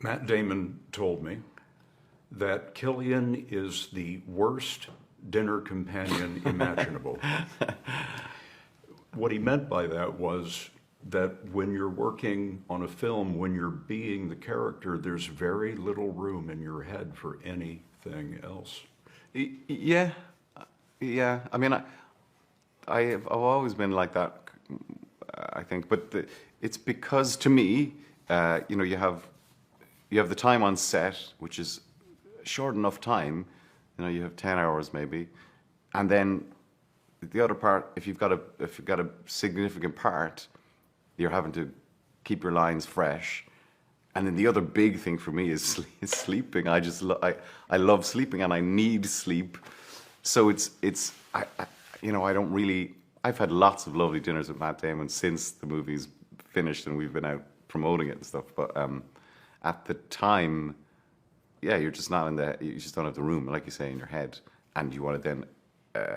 Matt Damon told me that Kilian is the worst dinner companion imaginable. What he meant by that was that when you're working on a film, when you're being the character, there's very little room in your head for anything else. Yeah. I mean, I've always been like that, I think. But it's because, to me, you know, you have the time on set, which is short enough time. You know, you have 10 hours maybe, and then the other part, if you've got a significant part, you're having to keep your lines fresh. And then the other big thing for me is sleeping. I love sleeping, and I need sleep. So you know, I don't really. I've had lots of lovely dinners with Matt Damon since the movie's finished and we've been out promoting it and stuff. But at the time, yeah, you're just not you just don't have the room, like you say, in your head, and you want to then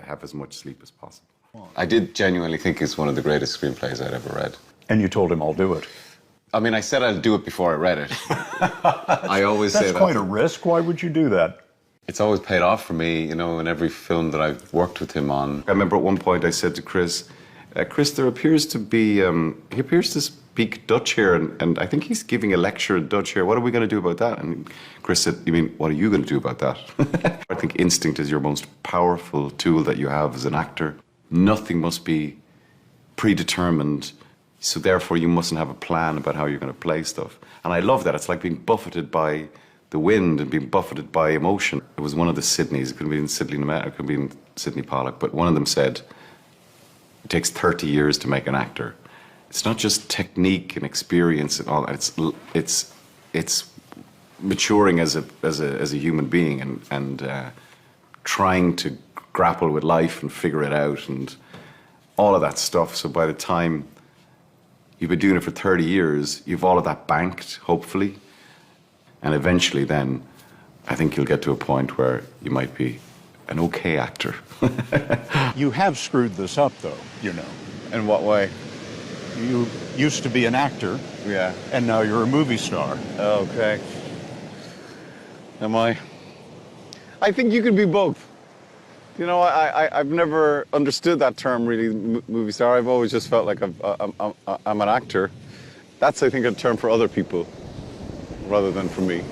have as much sleep as possible. I did genuinely think it's one of the greatest screenplays I'd ever read. And you told him, I'll do it. I mean, I said I'd do it before I read it. I always say that. That's quite a risk. Why would you do that? It's always paid off for me, you know, in every film that I've worked with him on. I remember at one point I said to Chris, Chris, there appears to be, he appears to speak Dutch here, and I think he's giving a lecture in Dutch here. What are we going to do about that? And Chris said, you mean, what are you going to do about that? I think instinct is your most powerful tool that you have as an actor. Nothing must be predetermined, so therefore you mustn't have a plan about how you're going to play stuff. And I love that. It's like being buffeted by the wind and being buffeted by emotion. It was one of the Sydneys, it could have been Sidney Lumet, it could have been Sidney Pollack, but one of them said, it takes 30 years to make an actor. It's not just technique and experience and all that, it's maturing as a human being and trying to grapple with life and figure it out and all of that stuff. So by the time you've been doing it for 30 years, you've all of that banked, hopefully. And eventually then, I think you'll get to a point where you might be an okay actor. You have screwed this up, though, you know. In what way? You used to be an actor. Yeah. And now you're a movie star. Okay. Am I? I think you can be both. You know, I've never understood that term, really, movie star. I've always just felt like I'm an actor. That's, I think, a term for other people, rather than for me.